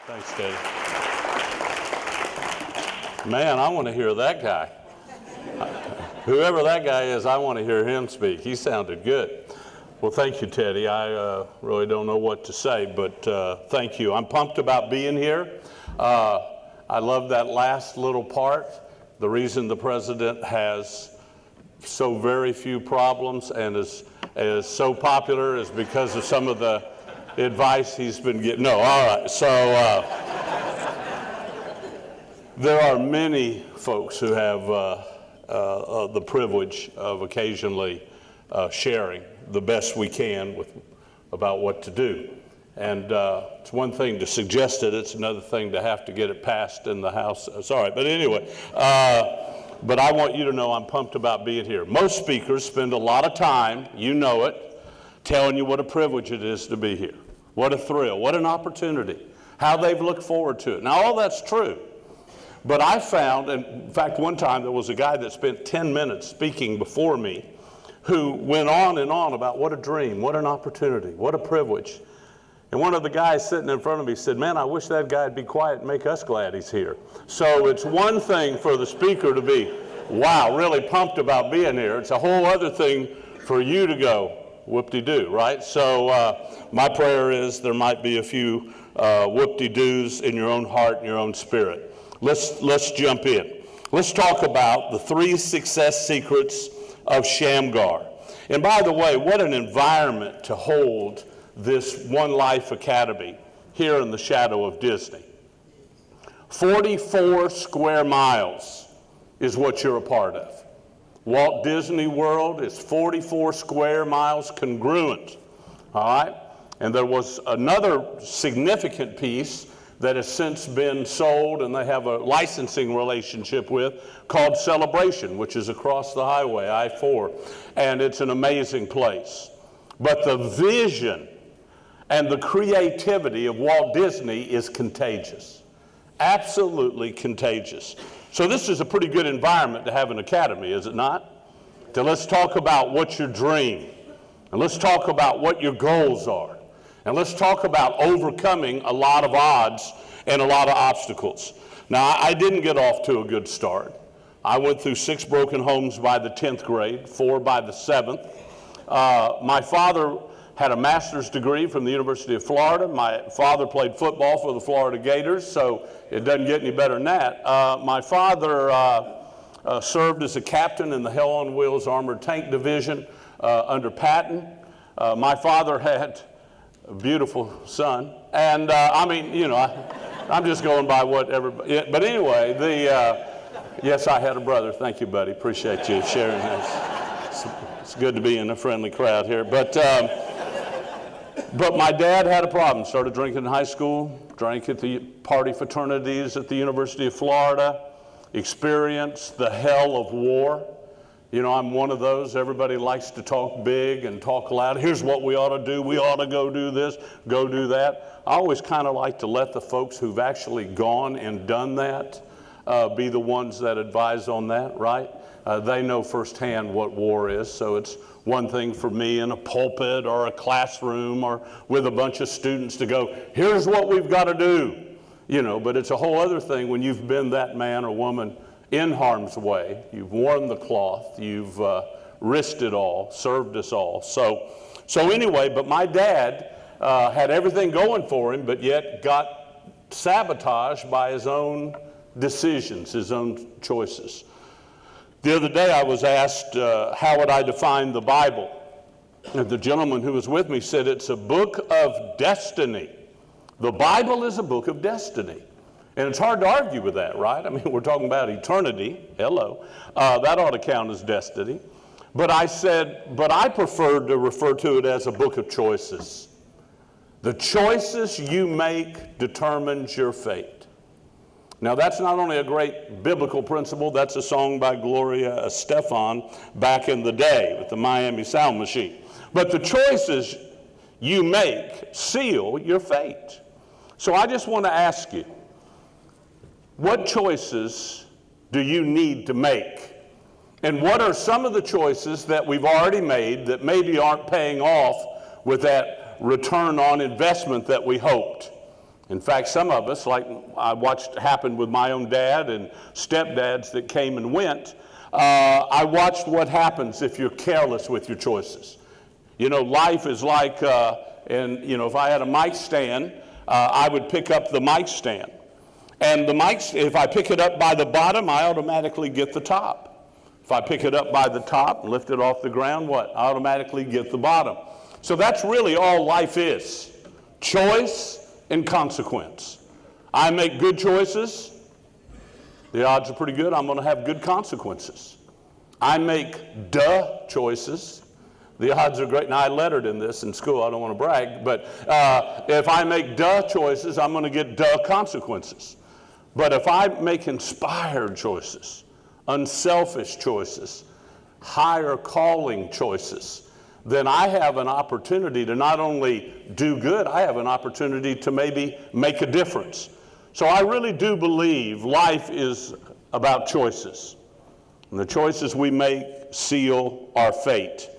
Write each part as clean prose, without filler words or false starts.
Thanks, Katie. Man, I want to hear that guy. Whoever that guy is, I want to hear him speak. He sounded good. Well, thank you, Teddy. I really don't know what to say, but thank you. I'm pumped about being here. I love that last little part. The reason the president has so very few problems and is so popular is because of some of the advice he's been getting. No, all right. So there are many folks who have the privilege of occasionally sharing the best we can about what to do. And it's one thing to suggest it, it's another thing to have to get it passed in the House. Sorry, but anyway, but I want you to know I'm pumped about being here. Most speakers spend a lot of time, you know it, telling you what a privilege it is to be here. What a thrill, what an opportunity, how they've looked forward to it. Now, all that's true. But I found, and in fact, one time there was a guy that spent 10 minutes speaking before me who went on and on about what a dream, what an opportunity, what a privilege. And one of the guys sitting in front of me said, man, I wish that guy'd be quiet and make us glad he's here. So it's one thing for the speaker to be, wow, really pumped about being here. It's a whole other thing for you to go, whoop-de-doo, right? So my prayer is there might be a few whoop-de-doos in your own heart and your own spirit. Let's jump in. Let's talk about the 3 success secrets of Shamgar. And by the way, what an environment to hold this One Life Academy here in the shadow of Disney. 44 square miles is what you're a part of. Walt Disney World is 44 square miles congruent, all right? And there was another significant piece that has since been sold and they have a licensing relationship with called Celebration, which is across the highway, I-4, and it's an amazing place. But the vision and the creativity of Walt Disney is contagious, absolutely contagious. So this is a pretty good environment to have an academy, is it not? So let's talk about what's your dream, and let's talk about what your goals are, and let's talk about overcoming a lot of odds and a lot of obstacles. Now, I didn't get off to a good start. I went through 6 broken homes by the 10th grade, 4 by the 7th. My father had a master's degree from the University of Florida. My father played football for the Florida Gators, so it doesn't get any better than that. My father served as a captain in the Hell on Wheels Armored Tank Division under Patton. My father had a beautiful son, and I mean, you know, I'm just going by what everybody, but anyway, yes, I had a brother. Thank you, buddy. Appreciate you sharing this. It's good to be in a friendly crowd here, but my dad had a problem. Started drinking in high school, drank at the party fraternities at the University of Florida, experienced the hell of war. You know, I'm one of those. Everybody likes to talk big and talk loud. Here's what we ought to do. We ought to go do this, go do that. I always kind of like to let the folks who've actually gone and done that be the ones that advise on that, right? They know firsthand what war is, so it's one thing for me in a pulpit or a classroom or with a bunch of students to go, here's what we've got to do, you know, but it's a whole other thing when you've been that man or woman in harm's way. You've worn the cloth, you've risked it all, served us all. So anyway, but my dad had everything going for him, but yet got sabotaged by his own decisions, his own choices. The other day I was asked how would I define the Bible? And the gentleman who was with me said it's a book of destiny. The Bible is a book of destiny. And it's hard to argue with that, right? I mean, we're talking about eternity. Hello. That ought to count as destiny. But I said, but I prefer to refer to it as a book of choices. The choices you make determines your fate. Now, that's not only a great biblical principle, that's a song by Gloria Estefan back in the day with the Miami Sound Machine. But the choices you make seal your fate. So I just want to ask you, what choices do you need to make? And what are some of the choices that we've already made that maybe aren't paying off with that return on investment that we hoped? In fact, some of us, like I watched happen with my own dad and stepdads that came and went, I watched what happens if you're careless with your choices. You know, life is like, if I had a mic stand, I would pick up the mic stand. And the mic, if I pick it up by the bottom, I automatically get the top. If I pick it up by the top and lift it off the ground, what? I automatically get the bottom. So that's really all life is. Choice and consequence. I make good choices, the odds are pretty good I'm going to have good consequences. I make duh choices, the odds are great. Now, I lettered in this in school, I don't want to brag, but if I make duh choices, I'm going to get duh consequences. But if I make inspired choices, unselfish choices, higher calling choices, then I have an opportunity to not only do good, I have an opportunity to maybe make a difference. So I really do believe life is about choices. And the choices we make seal our fate.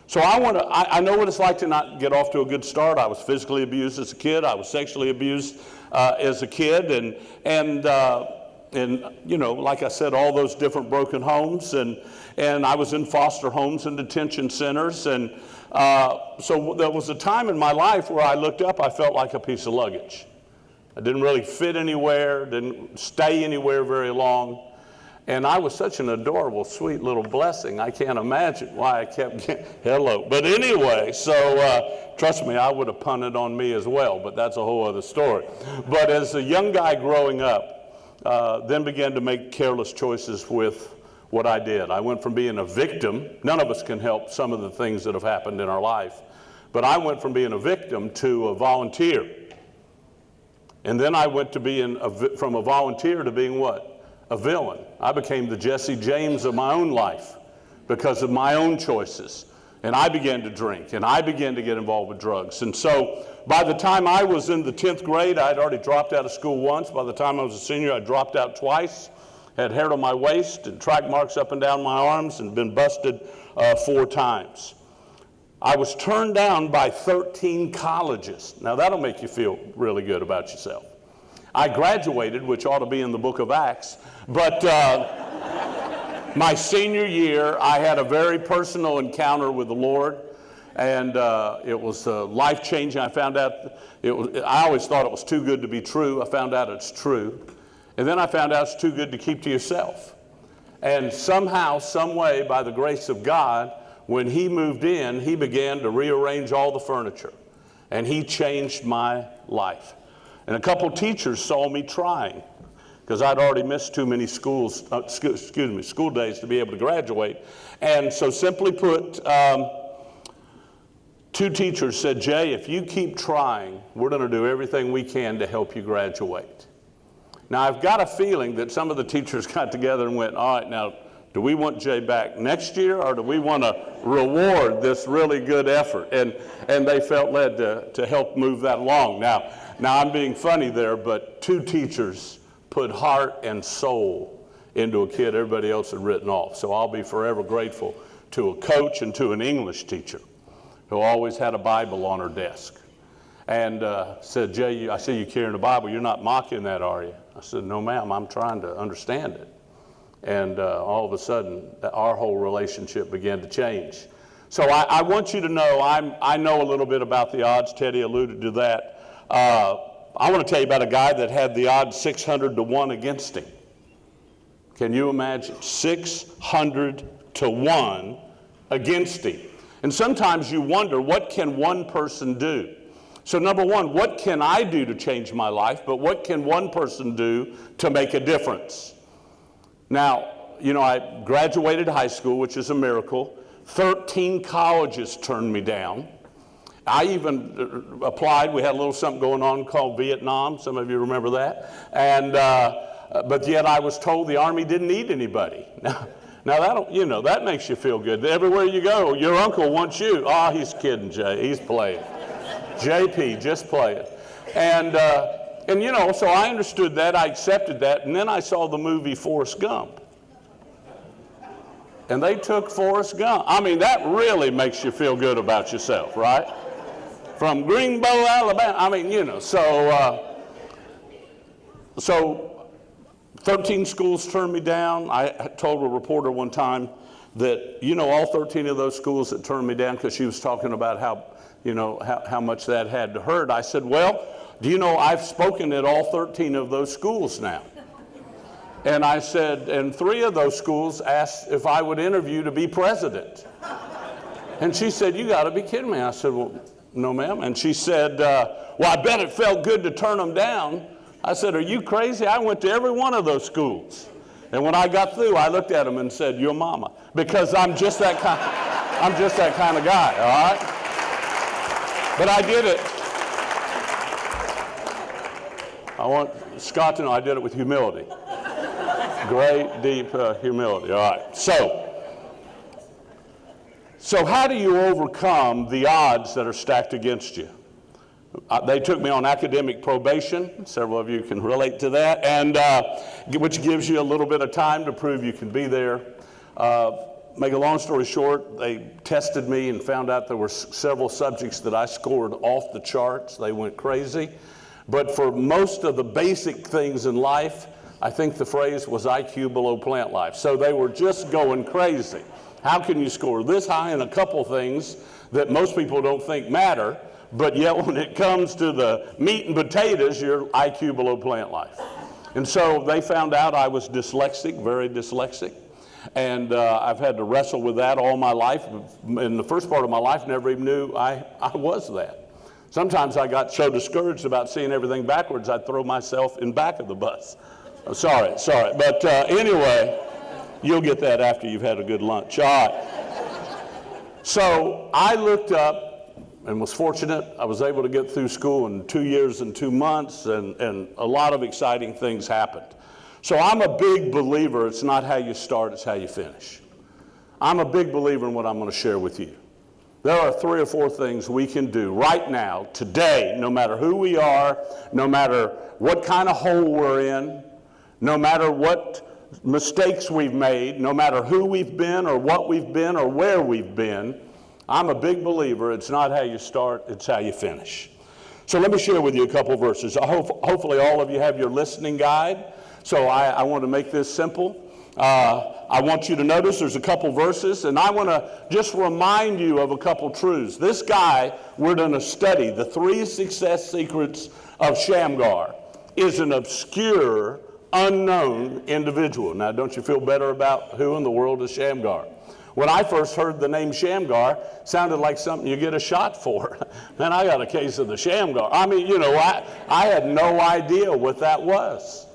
So I know what it's like to not get off to a good start. I was physically abused as a kid. I was sexually abused as a kid. And like I said, all those different broken homes. And I was in foster homes and detention centers. And so there was a time in my life where I looked up, I felt like a piece of luggage. I didn't really fit anywhere, didn't stay anywhere very long. And I was such an adorable, sweet little blessing. I can't imagine why I kept getting, hello. But anyway, so trust me, I would have punted on me as well, but that's a whole other story. But as a young guy growing up, then began to make careless choices with what I did. I went from being a victim. None of us can help some of the things that have happened in our life. But I went from being a victim to a volunteer. And then I went to being from a volunteer to being what? A villain. I became the Jesse James of my own life because of my own choices. And I began to drink, and I began to get involved with drugs. And so by the time I was in the 10th grade, I'd already dropped out of school once. By the time I was a senior, I dropped out twice, had hair on my waist and track marks up and down my arms, and been busted 4 times. I was turned down by 13 colleges. Now that'll make you feel really good about yourself. I graduated, which ought to be in the book of Acts, but my senior year, I had a very personal encounter with the Lord, and it was life-changing. I found out, I always thought it was too good to be true. I found out it's true. And then I found out it's too good to keep to yourself. And somehow, some way, by the grace of God, when he moved in, he began to rearrange all the furniture, and he changed my life. And a couple teachers saw me trying, because I'd already missed too many school days to be able to graduate. And so simply put, 2 teachers said, Jay, if you keep trying, we're going to do everything we can to help you graduate. Now, I've got a feeling that some of the teachers got together and went, all right, now, do we want Jay back next year, or do we want to reward this really good effort? And they felt led to help move that along. Now I'm being funny there, but 2 teachers put heart and soul into a kid everybody else had written off. So I'll be forever grateful to a coach and to an English teacher who always had a Bible on her desk. And said, Jay, I see you carrying a Bible. You're not mocking that, are you? I said, no, ma'am, I'm trying to understand it. And all of a sudden, our whole relationship began to change. So I want you to know, I know a little bit about the odds. Teddy alluded to that. I want to tell you about a guy that had the odds 600 to 1 against him. Can you imagine? 600 to 1 against him. And sometimes you wonder, what can one person do? So number one, what can I do to change my life? But what can one person do to make a difference? Now, I graduated high school, which is a miracle. 13 colleges turned me down. I even applied. We had a little something going on called Vietnam. Some of you remember that. And but yet I was told the Army didn't need anybody. Now that makes you feel good. Everywhere you go, your uncle wants you. Oh, he's kidding, Jay. He's playing. JP, just play it. And so I understood that. I accepted that. And then I saw the movie Forrest Gump. And they took Forrest Gump. I mean, that really makes you feel good about yourself, right? From Greenbow, Alabama. I mean, so So 13 schools turned me down. I told a reporter one time that, all 13 of those schools that turned me down, because she was talking about how much that had to hurt. I said, well, do you know I've spoken at all 13 of those schools now? And I said, and 3 of those schools asked if I would interview to be president. And she said, you got to be kidding me. I said, well, no, ma'am. And she said, well, I bet it felt good to turn them down. I said, are you crazy? I went to every one of those schools. And when I got through, I looked at them and said, your mama. Because I'm just that kind of guy, all right? But I did it. I want Scott to know I did it with humility. Great, deep humility, all right. So how do you overcome the odds that are stacked against you? They took me on academic probation. Several of you can relate to that, and which gives you a little bit of time to prove you can be there. Make a long story short, they tested me and found out there were several subjects that I scored off the charts. They went crazy. But for most of the basic things in life, I think the phrase was IQ below plant life. So they were just going crazy. How can you score this high in a couple things that most people don't think matter, but yet when it comes to the meat and potatoes, you're IQ below plant life? And so they found out I was dyslexic, very dyslexic. And I've had to wrestle with that all my life. In the first part of my life, never even knew I was that. Sometimes I got so discouraged about seeing everything backwards, I'd throw myself in back of the bus. Sorry. But anyway, you'll get that after you've had a good lunch. All right. So I looked up and was fortunate. I was able to get through school in 2 years and 2 months, and a lot of exciting things happened. So I'm a big believer, it's not how you start, it's how you finish. I'm a big believer in what I'm going to share with you. There are 3 or 4 things we can do right now, today, no matter who we are, no matter what kind of hole we're in, no matter what mistakes we've made, no matter who we've been or what we've been or where we've been. I'm a big believer, it's not how you start, it's how you finish. So let me share with you a couple verses. Hopefully all of you have your listening guide. So I want to make this simple. I want you to notice there's a couple verses, and I want to just remind you of a couple truths. This guy we're going to study, the 3 success secrets of Shamgar, is an obscure, unknown individual. Now, don't you feel better about who in the world is Shamgar? When I first heard the name Shamgar, it sounded like something you get a shot for. Man, I got a case of the Shamgar. I mean, I had no idea what that was.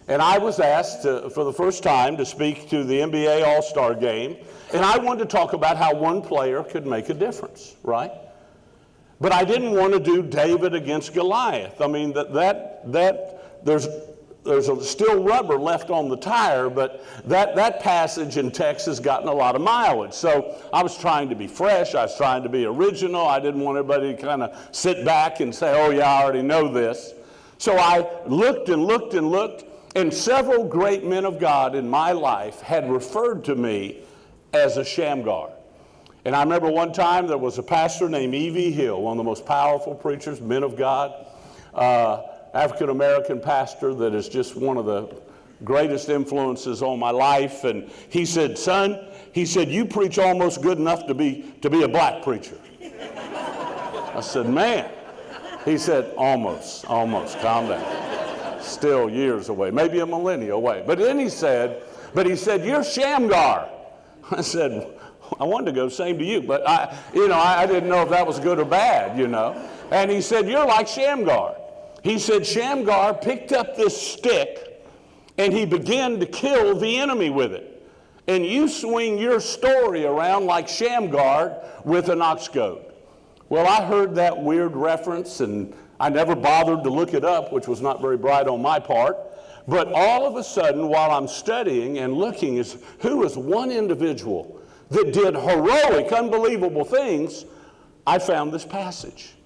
And I was asked for the first time to speak to the NBA All-Star Game, and I wanted to talk about how one player could make a difference, right? But I didn't want to do David against Goliath. I mean, there's still rubber left on the tire, but that passage in text has gotten a lot of mileage. So I was trying to be fresh. I was trying to be original. I didn't want everybody to kind of sit back and say, oh, yeah, I already know this. So I looked and looked and looked. And several great men of God in my life had referred to me as a Shamgar. And I remember one time there was a pastor named E.V. Hill, one of the most powerful preachers, men of God, African-American pastor that is just one of the greatest influences on my life. And he said, son, he said, you preach almost good enough to be a black preacher. I said, man. He said, almost, calm down. Still years away, maybe a millennia away. But then he said, you're Shamgar. I said, I wanted to go same to you, but I didn't know if that was good or bad, And he said, you're like Shamgar. He said, Shamgar picked up this stick and he began to kill the enemy with it. And you swing your story around like Shamgar with an ox goad. Well, I heard that weird reference and I never bothered to look it up, which was not very bright on my part. But all of a sudden, while I'm studying and looking, who is one individual that did heroic, unbelievable things, I found this passage.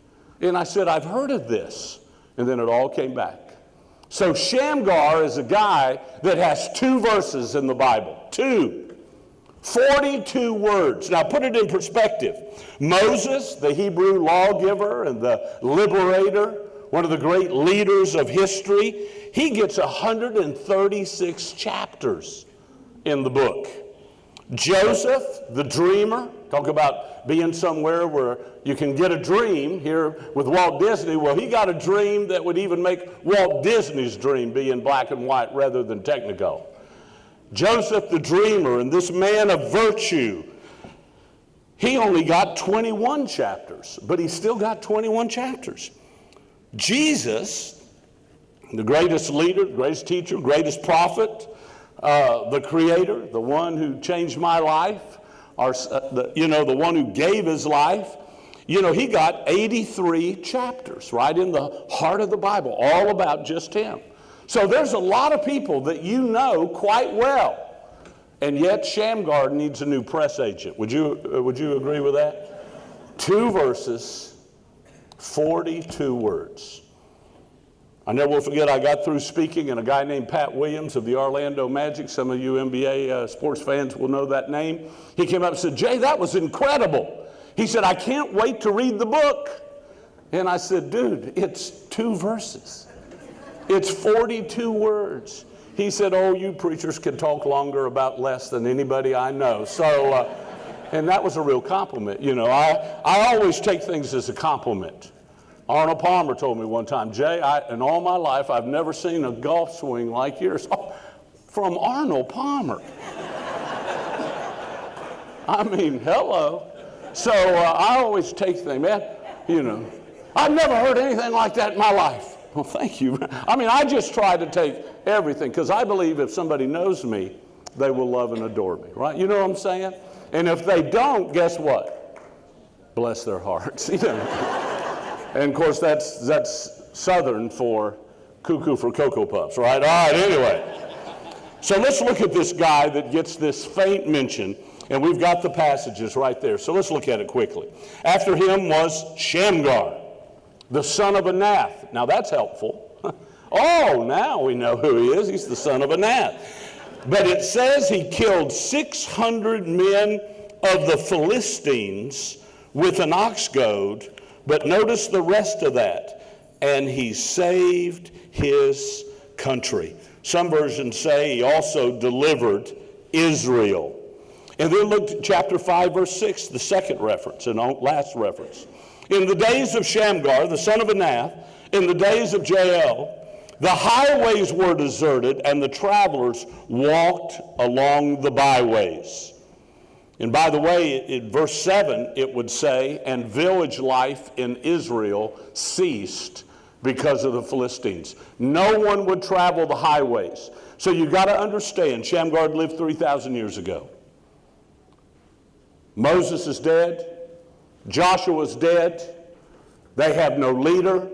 And I said, I've heard of this. And then it all came back. So Shamgar is a guy that has 2 verses in the Bible. 2. 42 words. Now put it in perspective. Moses, the Hebrew lawgiver and the liberator, one of the great leaders of history. He gets 136 chapters in the book. Joseph, the dreamer, talk about being somewhere where you can get a dream here with Walt Disney. Well, he got a dream that would even make Walt Disney's dream be in black and white rather than Technicolor. Joseph, the dreamer, and this man of virtue, he only got 21 chapters, but he still got 21 chapters. Jesus, the greatest leader, greatest teacher, greatest prophet, the creator, the one who changed my life, the one who gave his life, he got 83 chapters right in the heart of the Bible, all about just him. So there's a lot of people that you know quite well. And yet Shamgar needs a new press agent. Would you agree with that? 2 verses, 42 words. I never will forget, I got through speaking, and a guy named Pat Williams of the Orlando Magic, some of you NBA sports fans will know that name, he came up and said, "Jay, that was incredible." He said, "I can't wait to read the book." And I said, "Dude, it's 2 verses. It's 42 words." He said, "Oh, you preachers can talk longer about less than anybody I know." So, and that was a real compliment. I always take things as a compliment. Arnold Palmer told me one time, "Jay, in all my life, I've never seen a golf swing like yours." Oh, from Arnold Palmer. I mean, hello. So I always take things, man, I've never heard anything like that in my life. Well, thank you. I mean, I just try to take everything, because I believe if somebody knows me, they will love and adore me, right? You know what I'm saying? And if they don't, guess what? Bless their hearts. And of course, that's Southern for cuckoo for Cocoa Puffs, right? All right, anyway. So let's look at this guy that gets this faint mention, and we've got the passages right there. So let's look at it quickly. After him was Shamgar, the son of Anath. Now that's helpful. Oh, now we know who he is. He's the son of Anath. But it says he killed 600 men of the Philistines with an ox goad. But notice the rest of that. And he saved his country. Some versions say he also delivered Israel. And then look at chapter 5, verse 6, the second reference and last reference. In the days of Shamgar, the son of Anath, in the days of Jael, the highways were deserted, and the travelers walked along the byways. And by the way, in verse 7, it would say, and village life in Israel ceased because of the Philistines. No one would travel the highways. So you've got to understand, Shamgar lived 3,000 years ago. Moses is dead. Joshua's dead. They have no leader.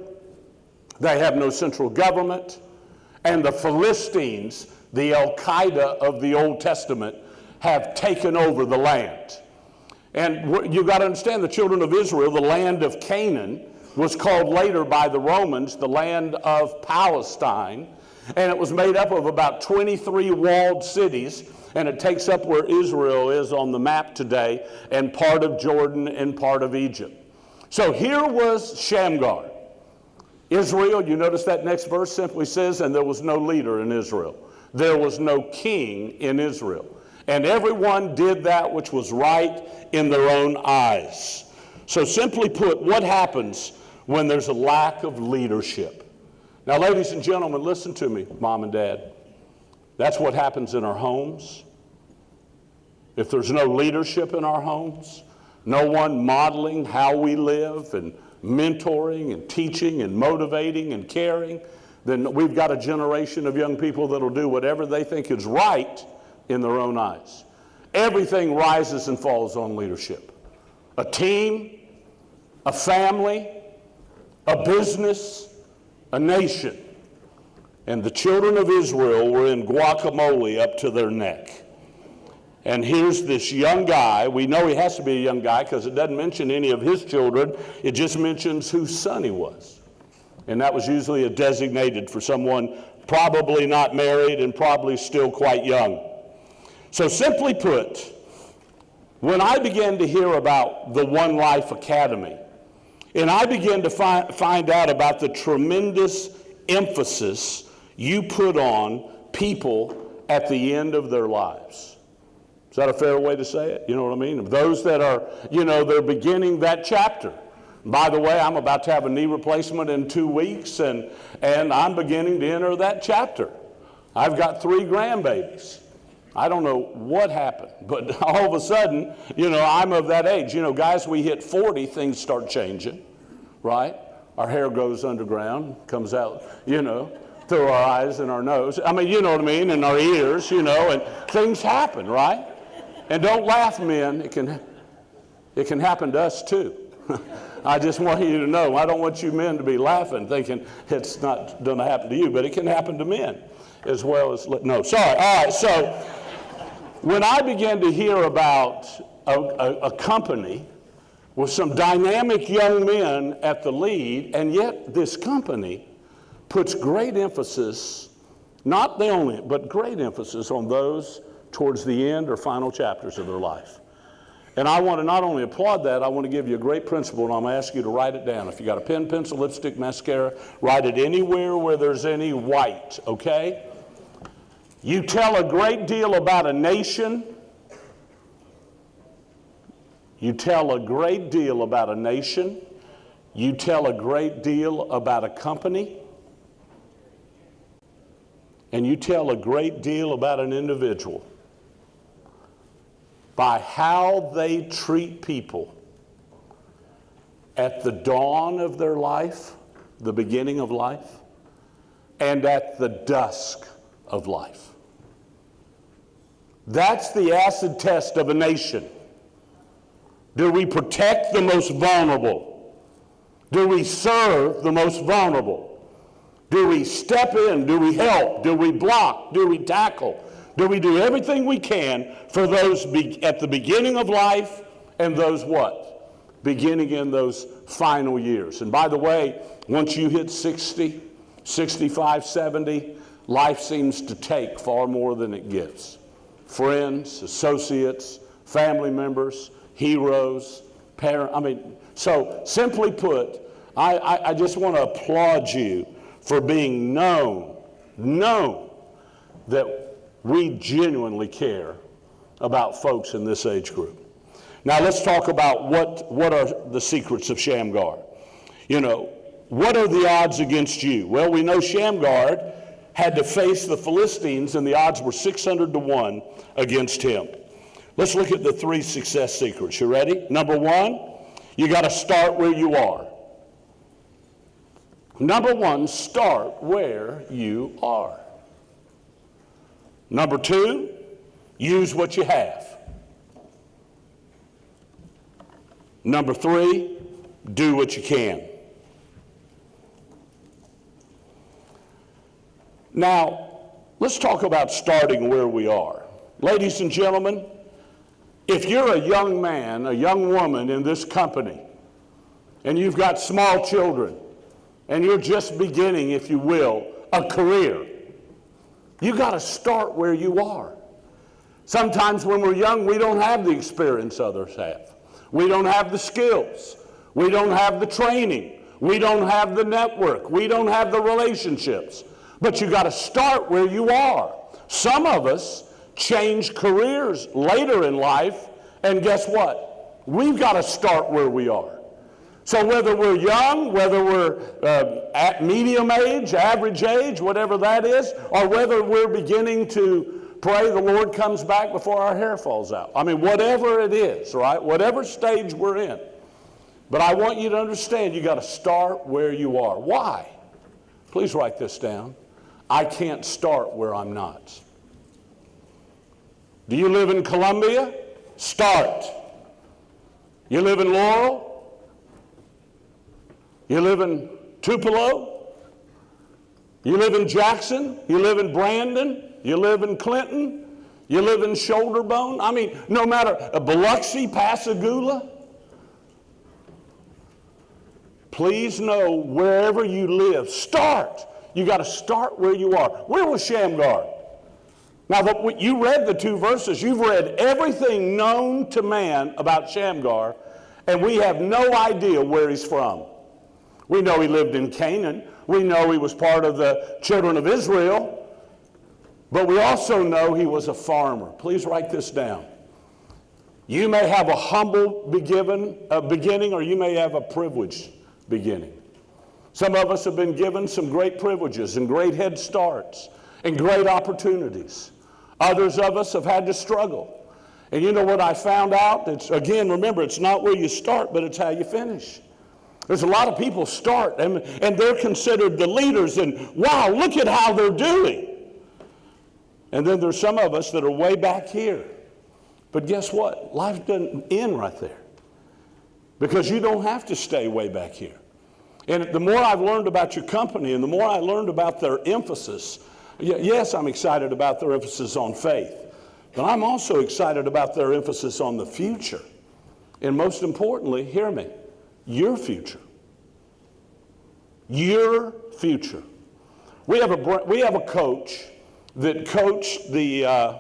They have no central government. And the Philistines, the Al-Qaeda of the Old Testament, have taken over the land. And you've got to understand, the children of Israel, the land of Canaan, was called later by the Romans the land of Palestine. And it was made up of about 23 walled cities. And it takes up where Israel is on the map today, and part of Jordan and part of Egypt. So here was Shamgar. Israel, you notice that next verse simply says, and there was no leader in Israel. There was no king in Israel. And everyone did that which was right in their own eyes. So simply put, what happens when there's a lack of leadership? Now, ladies and gentlemen, listen to me, mom and dad. That's what happens in our homes. If there's no leadership in our homes, no one modeling how we live and mentoring and teaching and motivating and caring, then we've got a generation of young people that'll do whatever they think is right in their own eyes. Everything rises and falls on leadership. A team, a family, a business, a nation. And the children of Israel were in guacamole up to their neck. And here's this young guy. We know he has to be a young guy because it doesn't mention any of his children. It just mentions whose son he was. And that was usually a designated for someone probably not married and probably still quite young. So simply put, when I began to hear about the One Life Academy, And I began to find out about the tremendous emphasis you put on people at the end of their lives. Is that a fair way to say it? You know what I mean? Those that are, they're beginning that chapter. By the way, I'm about to have a knee replacement in 2 weeks, and I'm beginning to enter that chapter. I've got 3 grandbabies. I don't know what happened, but all of a sudden, I'm of that age. Guys, we hit 40, things start changing, right? Our hair goes underground, comes out, through our eyes and our nose. I mean, you know what I mean, and our ears, and things happen, right? And don't laugh, men. It can happen to us too. I just want you to know, I don't want you men to be laughing thinking it's not going to happen to you, but it can happen to men as well as, no, sorry. All right, so when I began to hear about a company with some dynamic young men at the lead, and yet this company puts great emphasis, not the only, but great emphasis on those towards the end or final chapters of their life. And I want to not only applaud that, I want to give you a great principle, and I'm going to ask you to write it down. If you got a pen, pencil, lipstick, mascara, write it anywhere where there's any white, okay? You tell a great deal about a nation. You tell a great deal about a nation. You tell a great deal about a company. And you tell a great deal about an individual by how they treat people at the dawn of their life, the beginning of life, and at the dusk of life. That's the acid test of a nation. Do we protect the most vulnerable? Do we serve the most vulnerable? Do we step in? Do we help? Do we block? Do we tackle? Do we do everything we can for those at the beginning of life and those what? Beginning in those final years. And by the way, once you hit 60, 65, 70, life seems to take far more than it gives. Friends, associates, family members, heroes, parents. So simply put, I just want to applaud you for being known that we genuinely care about folks in this age group. Now let's talk about what are the secrets of Shamgar. What are the odds against you? Well, we know Shamgar had to face the Philistines, and the odds were 600 to 1 against him. Let's look at the 3 success secrets. You ready? Number 1, you got to start where you are. Number 1, start where you are. Number 2, use what you have. Number 3, do what you can. Now, let's talk about starting where we are. Ladies and gentlemen, if you're a young man, a young woman in this company, and you've got small children, and you're just beginning, if you will, a career, you got to start where you are. Sometimes when we're young, we don't have the experience others have. We don't have the skills. We don't have the training. We don't have the network. We don't have the relationships. But you got to start where you are. Some of us change careers later in life, and guess what? We've got to start where we are. So whether we're young, whether we're at medium age, average age, whatever that is, or whether we're beginning to pray the Lord comes back before our hair falls out. Whatever it is, right? Whatever stage we're in. But I want you to understand you got to start where you are. Why? Please write this down. I can't start where I'm not. Do you live in Columbia? Start. You live in Laurel? You live in Tupelo? You live in Jackson? You live in Brandon? You live in Clinton? You live in Shoulderbone? No matter, Biloxi, Pascagoula? Please know wherever you live, start. You got to start where you are. Where was Shamgar? Now, you read the 2 verses. You've read everything known to man about Shamgar, And we have no idea where he's from. We know he lived in Canaan. We know he was part of the children of Israel. But we also know he was a farmer. Please write this down. You may have a humble beginning, or you may have a privileged beginning. Some of us have been given some great privileges and great head starts and great opportunities. Others of us have had to struggle. And you know what I found out? It's, again, remember, it's not where you start, but it's how you finish. There's a lot of people start, and they're considered the leaders, and wow, look at how they're doing. And then there's some of us that are way back here. But guess what? Life doesn't end right there, because you don't have to stay way back here. And the more I've learned about your company and the more I learned about their emphasis, yes, I'm excited about their emphasis on faith. But I'm also excited about their emphasis on the future. And most importantly, hear me, your future. Your future. We have a coach that coached the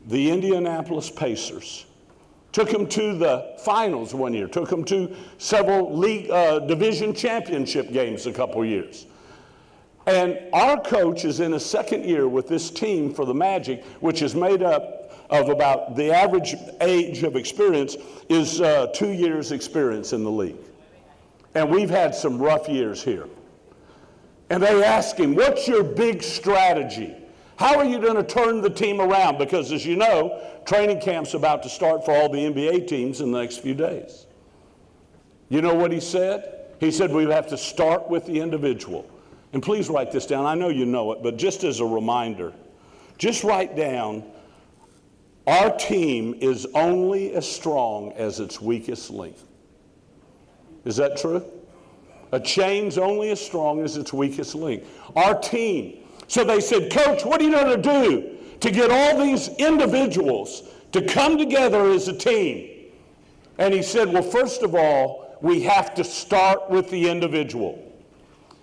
Indianapolis Pacers. Took them to the finals one year. Took them to several league division championship games a couple years. And our coach is in his second year with this team for the Magic, which is made up of about the average age of experience is 2 years experience in the league. And we've had some rough years here. And they ask him, what's your big strategy? How are you going to turn the team around? Because as you know, training camp's about to start for all the NBA teams in the next few days. You know what he said? He said we have to start with the individual. And please write this down. I know you know it, but just as a reminder, just write down, our team is only as strong as its weakest link. Is that true? A chain's only as strong as its weakest link. Our team. So they said, Coach, what are you going to do to get all these individuals to come together as a team? And he said, well, first of all, we have to start with the individual.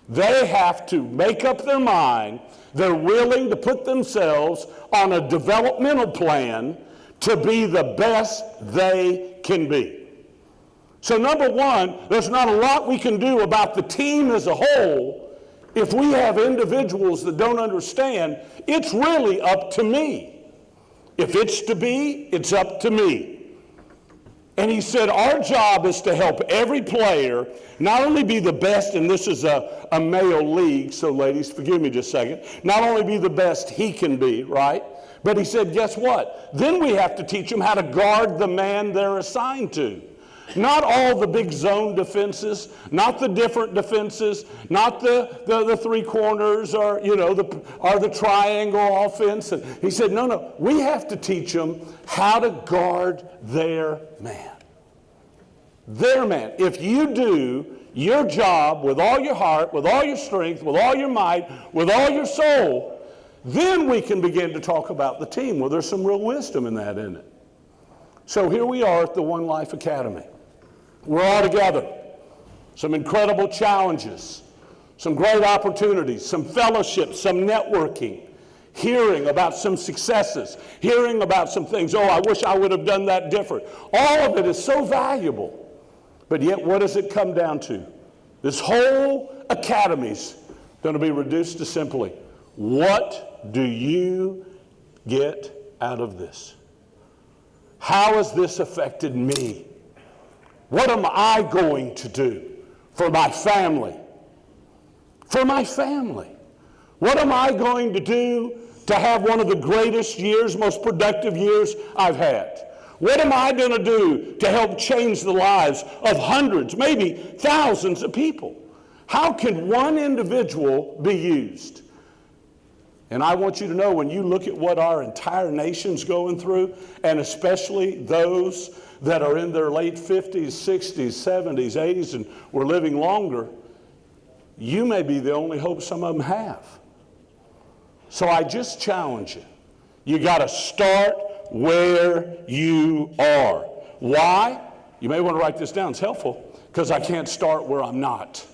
They have to make up their mind. They're willing to put themselves on a developmental plan to be the best they can be. So number one, there's not a lot we can do about the team as a whole. If we have individuals that don't understand, it's really up to me. If it's to be, it's up to me. And he said, our job is to help every player not only be the best, and this is a male league, so ladies, forgive me just a second, not only be the best he can be, right? But he said, guess what? Then we have to teach them how to guard the man they're assigned to. Not all the big zone defenses, not the different defenses, not the three corners or, the triangle offense. And he said, no, we have to teach them how to guard their man. Their man. If you do your job with all your heart, with all your strength, with all your might, with all your soul, then we can begin to talk about the team. Well, there's some real wisdom in that, isn't it? So here we are at the One Life Academy. We're all together. Some incredible challenges, some great opportunities, some fellowships, some networking, hearing about some successes, hearing about some things. Oh, I wish I would have done that different. All of it is so valuable. But yet, what does it come down to? This whole academy's going to be reduced to simply, what do you get out of this? How has this affected me? What am I going to do for my family? For my family. What am I going to do to have one of the greatest years, most productive years I've had? What am I going to do to help change the lives of hundreds, maybe thousands of people? How can one individual be used? And I want you to know, when you look at what our entire nation's going through, and especially those that are in their late 50s, 60s, 70s, 80s, and we're living longer, you may be the only hope some of them have. So I just challenge you. You got to start where you are. Why? You may want to write this down. It's helpful, because I can't start where I'm not.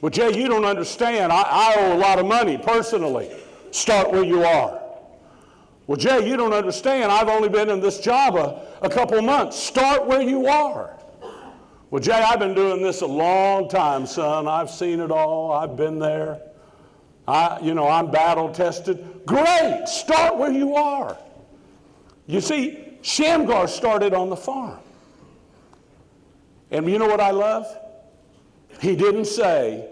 Well, Jay, you don't understand. I owe a lot of money personally. Start where you are. Well, Jay, you don't understand. I've only been in this job a couple of months. Start where you are. Well, Jay, I've been doing this a long time, son. I've seen it all. I've been there. I'm battle tested. Great. Start where you are. You see, Shamgar started on the farm. And you know what I love? He didn't say,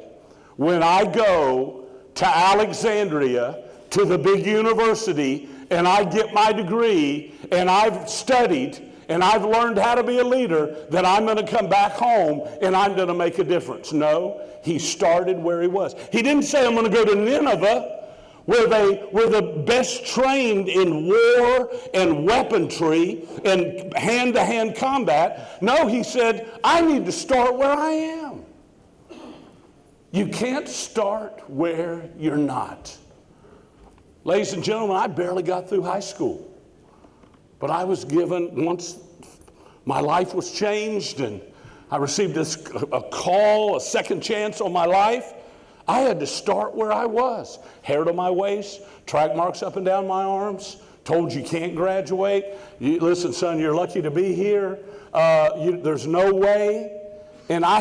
when I go to Alexandria, to the big university, and I get my degree, and I've studied, and I've learned how to be a leader, that I'm going to come back home and I'm going to make a difference. No, he started where he was. He didn't say, I'm going to go to Nineveh, where they were the best trained in war and weaponry and hand-to-hand combat. No, he said, I need to start where I am. You can't start where you're not. Ladies and gentlemen, I barely got through high school. But I was given, once my life was changed and I received a call, a second chance on my life, I had to start where I was. Hair to my waist, track marks up and down my arms, told you can't graduate. Listen, son, you're lucky to be here. There's no way. And I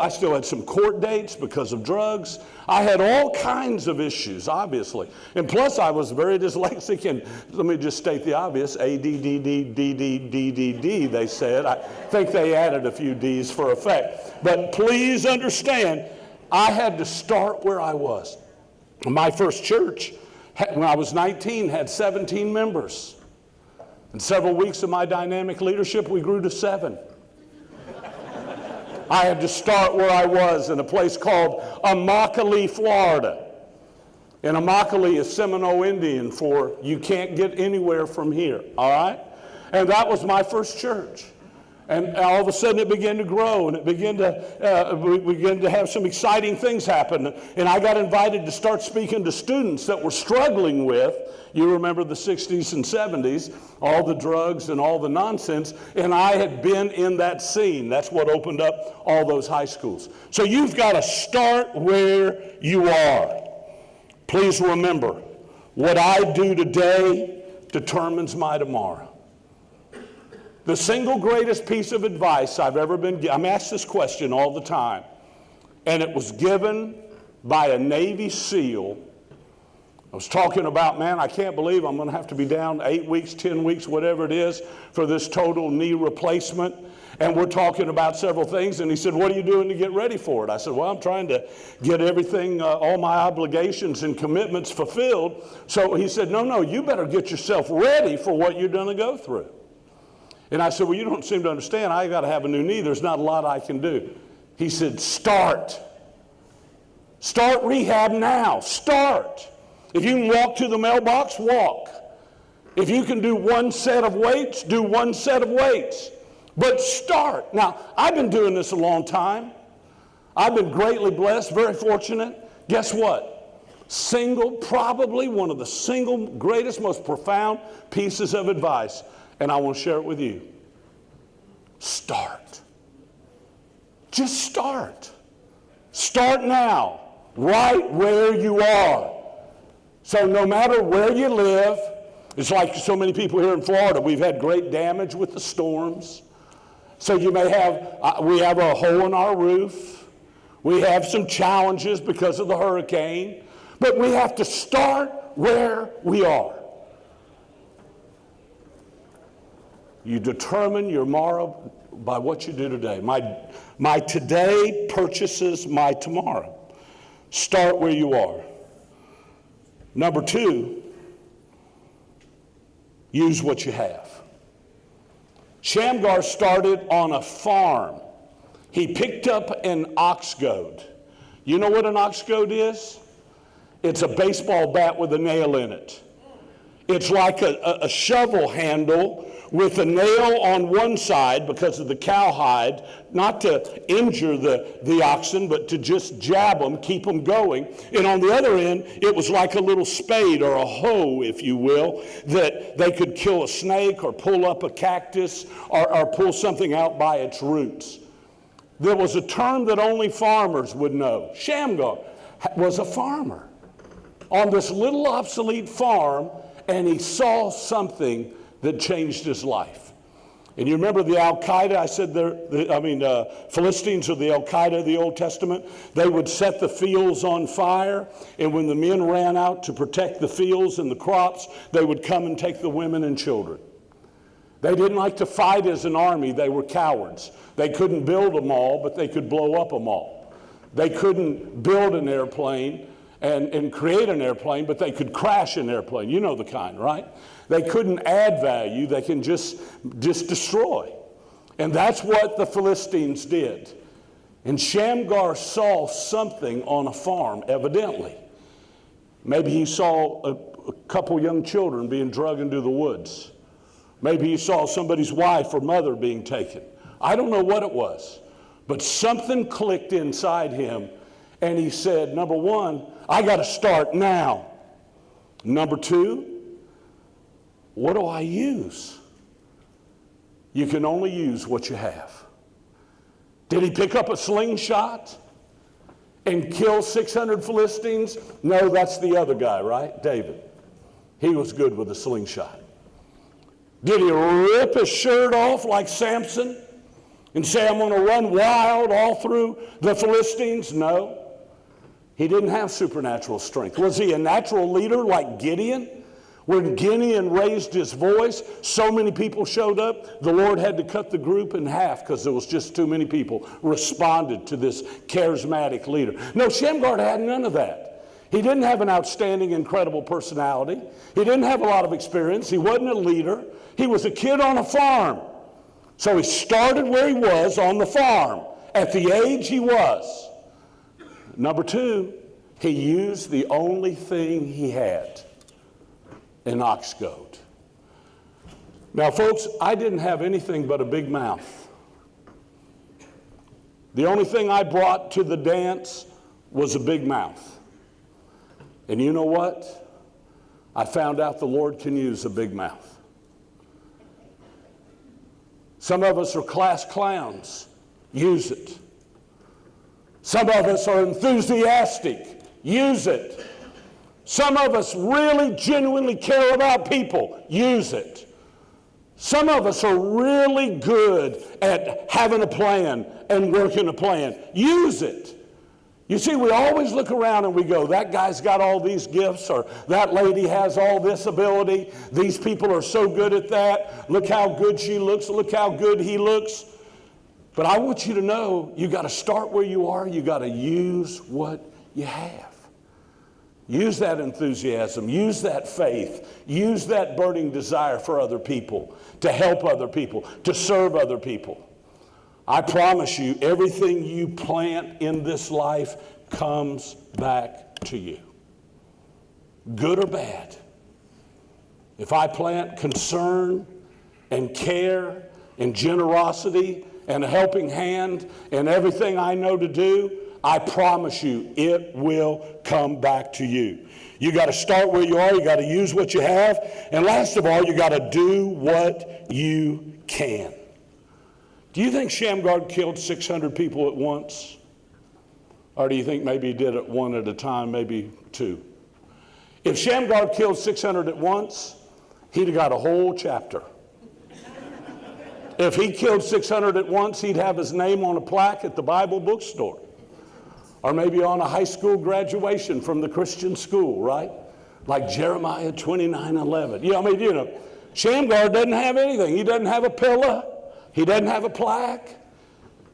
still had some court dates because of drugs. I had all kinds of issues, obviously. And plus, I was very dyslexic, and let me just state the obvious, A-D-D-D-D-D-D-D-D, they said. I think they added a few D's for effect. But please understand, I had to start where I was. My first church, when I was 19, had 17 members. In several weeks of my dynamic leadership, we grew to 7. I had to start where I was in a place called Immokalee, Florida. And Immokalee is Seminole Indian for you can't get anywhere from here, all right? And that was my first church. And all of a sudden it began to grow, and we began to have some exciting things happen. And I got invited to start speaking to students that were struggling with, you remember the 60s and 70s, all the drugs and all the nonsense, and I had been in that scene. That's what opened up all those high schools. So you've got to start where you are. Please remember, what I do today determines my tomorrow. The single greatest piece of advice I've ever been given, I'm asked this question all the time, and it was given by a Navy SEAL. I was talking about, man, I can't believe I'm going to have to be down 8 weeks, 10 weeks, whatever it is, for this total knee replacement. And we're talking about several things, and he said, what are you doing to get ready for it? I said, well, I'm trying to get everything, all my obligations and commitments fulfilled. So he said, no, you better get yourself ready for what you're going to go through. And I said, well, you don't seem to understand. I got to have a new knee. There's not a lot I can do. He said, start. Start rehab now. Start. If you can walk to the mailbox, walk. If you can do one set of weights, do one set of weights. But start. Now, I've been doing this a long time. I've been greatly blessed, very fortunate. Guess what? Probably one of the single greatest, most profound pieces of advice. And I want to share it with you. Start. Just start. Start now, right where you are. So no matter where you live, it's like so many people here in Florida, we've had great damage with the storms. So you may have, we have a hole in our roof. We have some challenges because of the hurricane. But we have to start where we are. You determine your tomorrow by what you do today. My today purchases my tomorrow. Start where you are. Number 2, use what you have. Shamgar started on a farm. He picked up an ox goad. You know what an ox goad is? It's a baseball bat with a nail in it. It's like a shovel handle with a nail on one side because of the cowhide, not to injure the oxen, but to just jab them, keep them going. And on the other end, it was like a little spade or a hoe, if you will, that they could kill a snake or pull up a cactus or pull something out by its roots. There was a term that only farmers would know. Shamgar was a farmer on this little obsolete farm, and he saw something that changed his life. And you remember the Al-Qaeda, I said Philistines or the Al-Qaeda of the Old Testament, they would set the fields on fire, and when the men ran out to protect the fields and the crops, they would come and take the women and children. They didn't like to fight as an army. They were cowards. They couldn't build a mall, but they could blow up a mall. They couldn't build an airplane and create an airplane, but they could crash an airplane. You know the kind, right? They couldn't add value. They can just destroy. And that's what the Philistines did. And Shamgar saw something on a farm, evidently. Maybe he saw a couple young children being dragged into the woods. Maybe he saw somebody's wife or mother being taken. I don't know what it was, but something clicked inside him, and he said, number one, I got to start now. Number two, what do I use? You can only use what you have. Did he pick up a slingshot and kill 600 Philistines? No, that's the other guy, right? David. He was good with a slingshot. Did he rip his shirt off like Samson and say, I'm going to run wild all through the Philistines? No. He didn't have supernatural strength. Was he a natural leader like Gideon? When Gideon raised his voice, so many people showed up, the Lord had to cut the group in half because there was just too many people responded to this charismatic leader. No, Shamgar had none of that. He didn't have an outstanding, incredible personality. He didn't have a lot of experience. He wasn't a leader. He was a kid on a farm. So he started where he was on the farm at the age he was. Number two, he used the only thing he had, an ox goad. Now, folks, I didn't have anything but a big mouth. The only thing I brought to the dance was a big mouth. And you know what? I found out the Lord can use a big mouth. Some of us are class clowns. Use it. Some of us are enthusiastic. Use it. Some of us really genuinely care about people. Use it. Some of us are really good at having a plan and working a plan. Use it. You see, we always look around and we go, that guy's got all these gifts, or that lady has all this ability. These people are so good at that. Look how good she looks. Look how good he looks. But I want you to know, you got to start where you are. You got to use what you have. Use that enthusiasm. Use that faith. Use that burning desire for other people, to help other people, to serve other people. I promise you, everything you plant in this life comes back to you. Good or bad. If I plant concern and care and generosity and a helping hand and everything I know to do, I promise you, it will come back to you. You got to start where you are. You got to use what you have. And last of all, you got to do what you can. Do you think Shamgar killed 600 people at once? Or do you think maybe he did it one at a time, maybe two? If Shamgar killed 600 at once, he'd have got a whole chapter. If he killed 600 at once, he'd have his name on a plaque at the Bible bookstore. Or maybe on a high school graduation from the Christian school, right? Like Jeremiah 29:11. Shamgar doesn't have anything. He doesn't have a pillar. He doesn't have a plaque.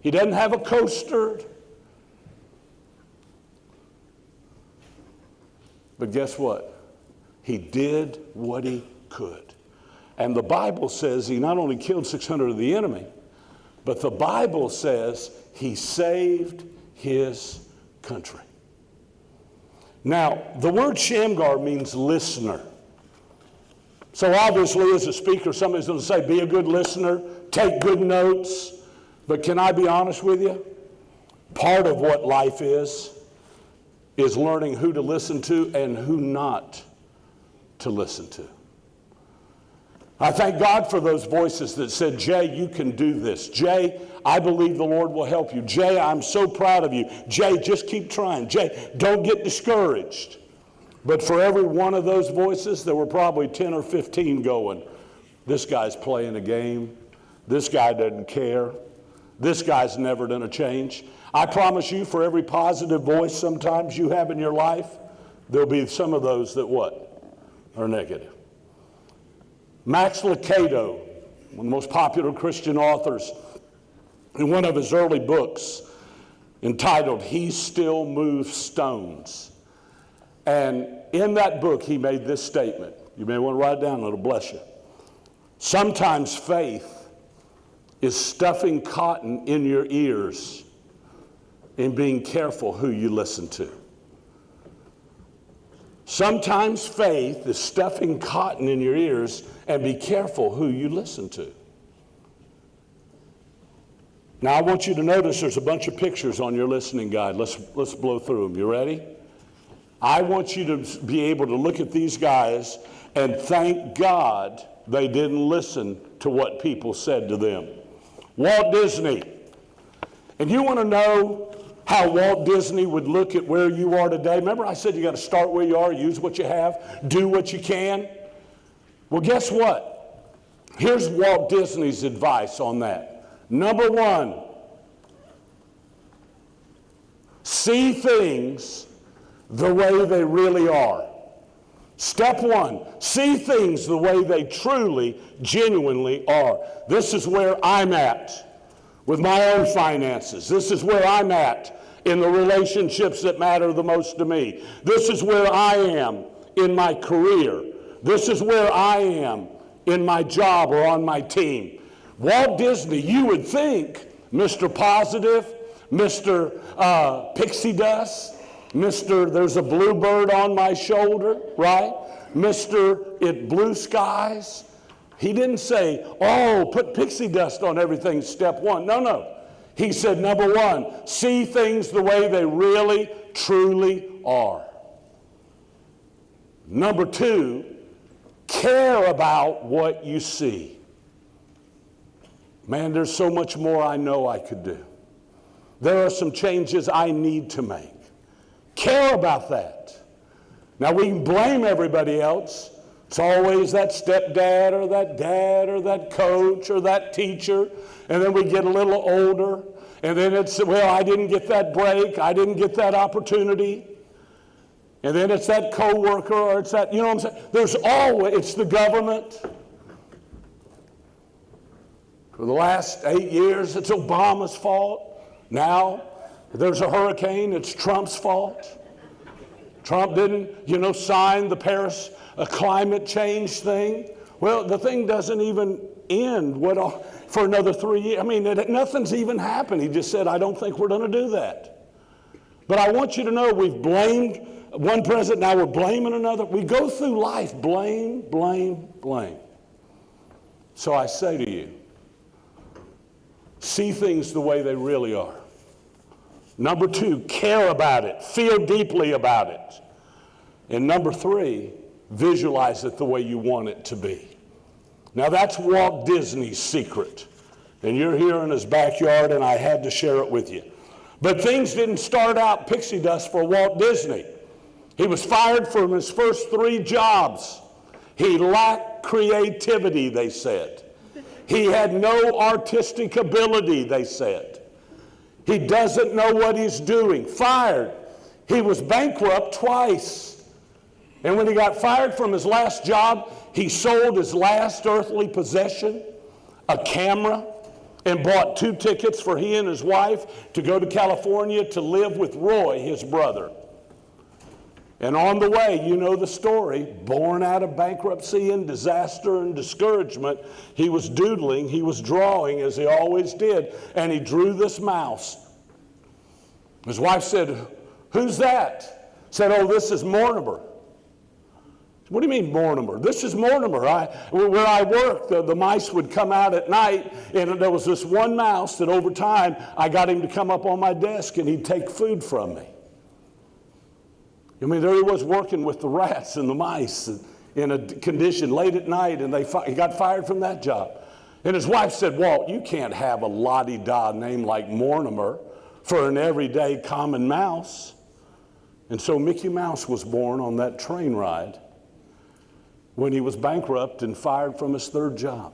He doesn't have a coaster. But guess what? He did what he could. And the Bible says he not only killed 600 of the enemy, but the Bible says he saved his country. Now, the word Shamgar means listener. So obviously, as a speaker, somebody's going to say, be a good listener, take good notes. But can I be honest with you? Part of what life is learning who to listen to and who not to listen to. I thank God for those voices that said, Jay, you can do this. Jay, I believe the Lord will help you. Jay, I'm so proud of you. Jay, just keep trying. Jay, don't get discouraged. But for every one of those voices, there were probably 10 or 15 going, this guy's playing a game. This guy doesn't care. This guy's never going to change. I promise you, for every positive voice sometimes you have in your life, there'll be some of those that what? Are negative. Max Lucado, one of the most popular Christian authors, in one of his early books entitled, He Still Moves Stones. And in that book, he made this statement. You may want to write it down, it'll bless you. Sometimes faith is stuffing cotton in your ears and being careful who you listen to. Sometimes faith is stuffing cotton in your ears, and be careful who you listen to. Now I want you to notice there's a bunch of pictures on your listening guide. Let's blow through them. You ready? I want you to be able to look at these guys and thank God they didn't listen to what people said to them. Walt Disney. And you want to know how Walt Disney would look at where you are today? Remember I said you got to start where you are, use what you have, do what you can? Well, guess what? Here's Walt Disney's advice on that. Number one, see things the way they really are. Step one, see things the way they truly, genuinely are. This is where I'm at with my own finances. This is where I'm at in the relationships that matter the most to me. This is where I am in my career. This is where I am in my job or on my team. Walt Disney, you would think, Mr. Positive, Mr. Pixie Dust, Mr. There's a bluebird on my shoulder, right? Mr. It blue skies. He didn't say, oh, put pixie dust on everything, step one. No. He said, number one, see things the way they really, truly are. Number two, care about what you see. Man, there's so much more I know I could do. There are some changes I need to make. Care about that. Now we can blame everybody else. It's always that stepdad or that dad or that coach or that teacher. And then we get a little older. And then it's, well, I didn't get that break. I didn't get that opportunity. And then it's that coworker or it's that, you know what I'm saying? There's always, it's the government. For the last 8 years, it's Obama's fault. Now, there's a hurricane, it's Trump's fault. Trump didn't, sign the Paris climate change thing. Well, the thing doesn't even end for another 3 years. I mean, nothing's even happened. He just said, I don't think we're going to do that. But I want you to know we've blamed one president, now we're blaming another. We go through life, blame. So I say to you, see things the way they really are. Number two, care about it. Feel deeply about it. And number three, visualize it the way you want it to be. Now that's Walt Disney's secret. And you're here in his backyard and I had to share it with you. But things didn't start out pixie dust for Walt Disney. He was fired from his first 3 jobs. He lacked creativity, they said. He had no artistic ability, they said. He doesn't know what he's doing. Fired. He was bankrupt twice. And when he got fired from his last job, he sold his last earthly possession, a camera, and bought 2 tickets for he and his wife to go to California to live with Roy, his brother. And on the way, you know the story, born out of bankruptcy and disaster and discouragement, he was doodling, he was drawing as he always did, and he drew this mouse. His wife said, who's that? Said, oh, this is Mortimer. What do you mean Mortimer? This is Mortimer. Where I work, the mice would come out at night, and there was this one mouse that over time, I got him to come up on my desk and he'd take food from me. I mean, there he was working with the rats and the mice in a condition late at night, and he got fired from that job. And his wife said, Walt, you can't have a la-di-da name like Mortimer for an everyday common mouse. And so Mickey Mouse was born on that train ride when he was bankrupt and fired from his third job.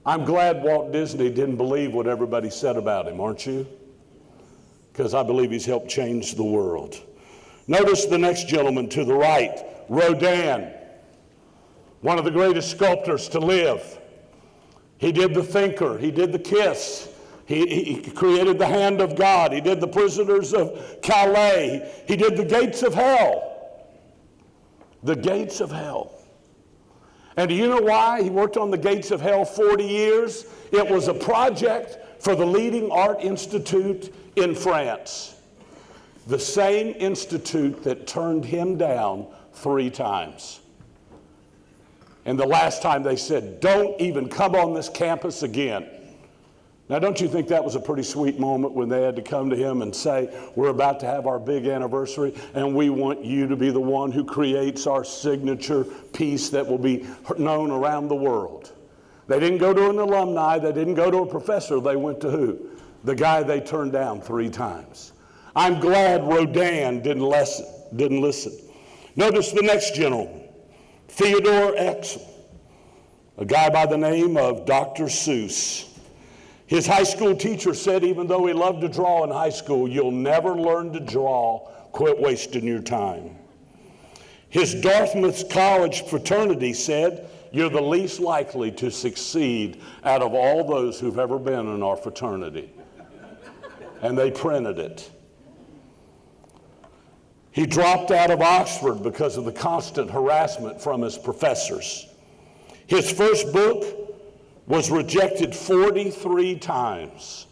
I'm glad Walt Disney didn't believe what everybody said about him, aren't you? Because I believe he's helped change the world. Notice the next gentleman to the right, Rodin, one of the greatest sculptors to live. He did The Thinker. He did The Kiss. He created The Hand of God. He did The Prisoners of Calais. He did The Gates of Hell. The Gates of Hell. And do you know why he worked on The Gates of Hell 40 years? It was a project for the leading art institute in France. The same institute that turned him down 3 times. And the last time they said, don't even come on this campus again. Now, don't you think that was a pretty sweet moment when they had to come to him and say, we're about to have our big anniversary, and we want you to be the one who creates our signature piece that will be known around the world. They didn't go to an alumni. They didn't go to a professor. They went to who? The guy they turned down 3 times. I'm glad Rodin didn't listen. Notice the next gentleman, Theodore Exel, a guy by the name of Dr. Seuss. His high school teacher said even though he loved to draw in high school, you'll never learn to draw, quit wasting your time. His Dartmouth College fraternity said, you're the least likely to succeed out of all those who've ever been in our fraternity. And they printed it. He dropped out of Oxford because of the constant harassment from his professors. His first book was rejected 43 times.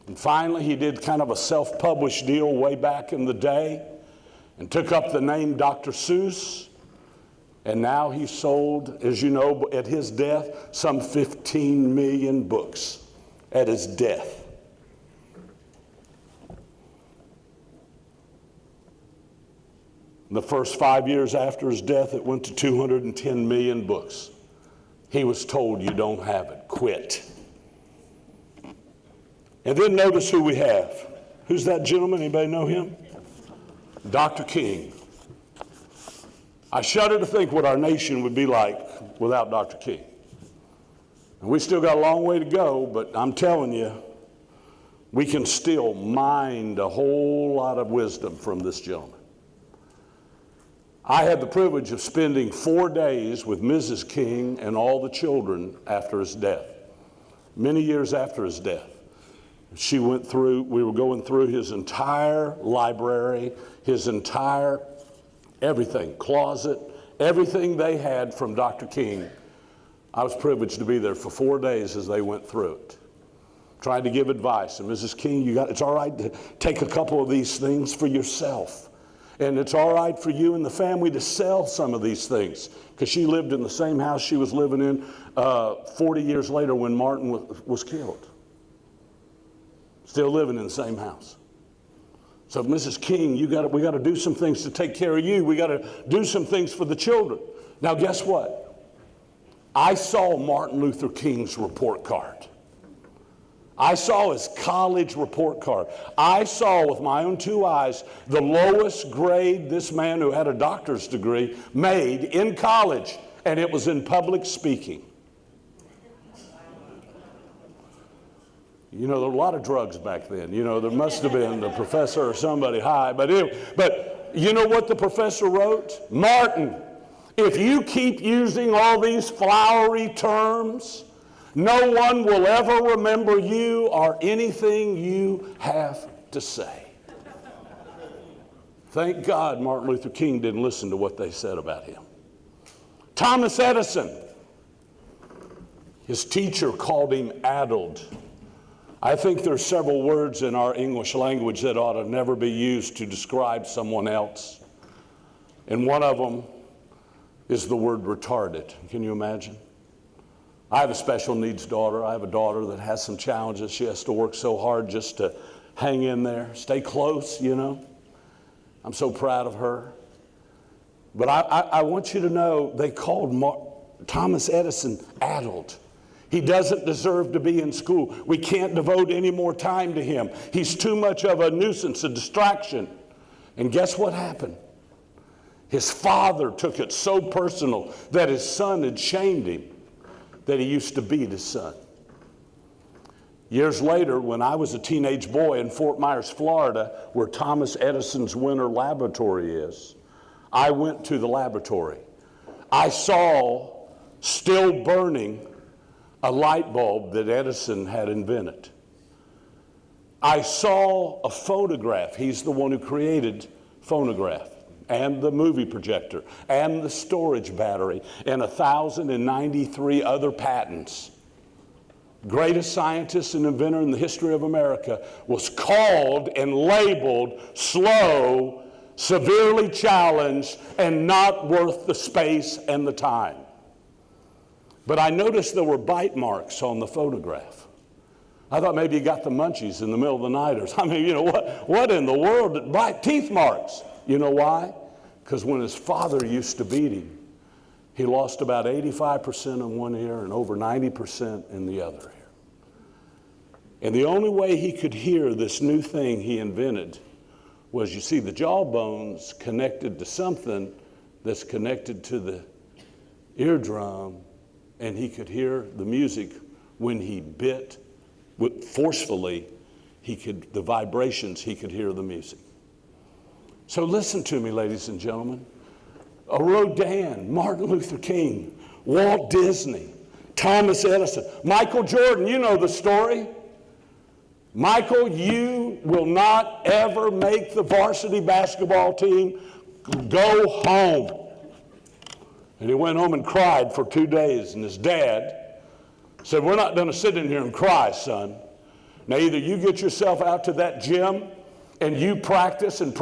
And finally, he did kind of a self-published deal way back in the day and took up the name Dr. Seuss. And now he sold, as you know, at his death, some 15 million books at his death. In the first 5 years after his death, it went to 210 million books. He was told, you don't have it, quit. And then notice who we have. Who's that gentleman? Anybody know him? Dr. King. I shudder to think what our nation would be like without Dr. King. And we still got a long way to go, but I'm telling you, we can still mine a whole lot of wisdom from this gentleman. I had the privilege of spending 4 days with Mrs. King and all the children after his death. Many years after his death. We were going through his entire library, his entire everything, closet, everything they had from Dr. King. I was privileged to be there for 4 days as they went through it. Tried to give advice. And Mrs. King, it's all right to take a couple of these things for yourself. And it's all right for you and the family to sell some of these things, because she lived in the same house she was living in 40 years later when Martin was killed. Still living in the same house. So Mrs. King, we got to do some things to take care of you. We got to do some things for the children. Now guess what? I saw Martin Luther King's report card. I saw his college report card. I saw with my own 2 eyes the lowest grade this man who had a doctor's degree made in college, and it was in public speaking. You know, there were a lot of drugs back then. You know, there must have been a professor or somebody high. But you know what the professor wrote? Martin, if you keep using all these flowery terms, no one will ever remember you or anything you have to say. Thank God Martin Luther King didn't listen to what they said about him. Thomas Edison, his teacher called him addled. I think there's several words in our English language that ought to never be used to describe someone else. And one of them is the word retarded. Can you imagine? I have a special needs daughter. I have a daughter that has some challenges. She has to work so hard just to hang in there, stay close, you know. I'm so proud of her. But I want you to know they called Thomas Edison addled. He doesn't deserve to be in school. We can't devote any more time to him. He's too much of a nuisance, a distraction. And guess what happened? His father took it so personal that his son had shamed him that he used to beat his son. Years later, when I was a teenage boy in Fort Myers, Florida, where Thomas Edison's Winter Laboratory is, I went to the laboratory. I saw, still burning, a light bulb that Edison had invented. I saw a photograph. He's the one who created phonograph and the movie projector and the storage battery and 1,093 other patents. Greatest scientist and inventor in the history of America was called and labeled slow, severely challenged, and not worth the space and the time. But I noticed there were bite marks on the photograph. I thought maybe he got the munchies in the middle of the night or something. I mean, you know, what in the world did bite? Teeth marks. You know why? Because when his father used to beat him, he lost about 85% in one ear and over 90% in the other ear. And the only way he could hear this new thing he invented was, you see, the jawbone's connected to something that's connected to the eardrum, and he could hear the music when he bit forcefully. The vibrations, he could hear the music. So listen to me, ladies and gentlemen. A Rodin, Martin Luther King, Walt Disney, Thomas Edison, Michael Jordan, you know the story. Michael, you will not ever make the varsity basketball team. Go home. And he went home and cried for 2 days, and his dad said, we're not going to sit in here and cry, son. Now either you get yourself out to that gym and you practice and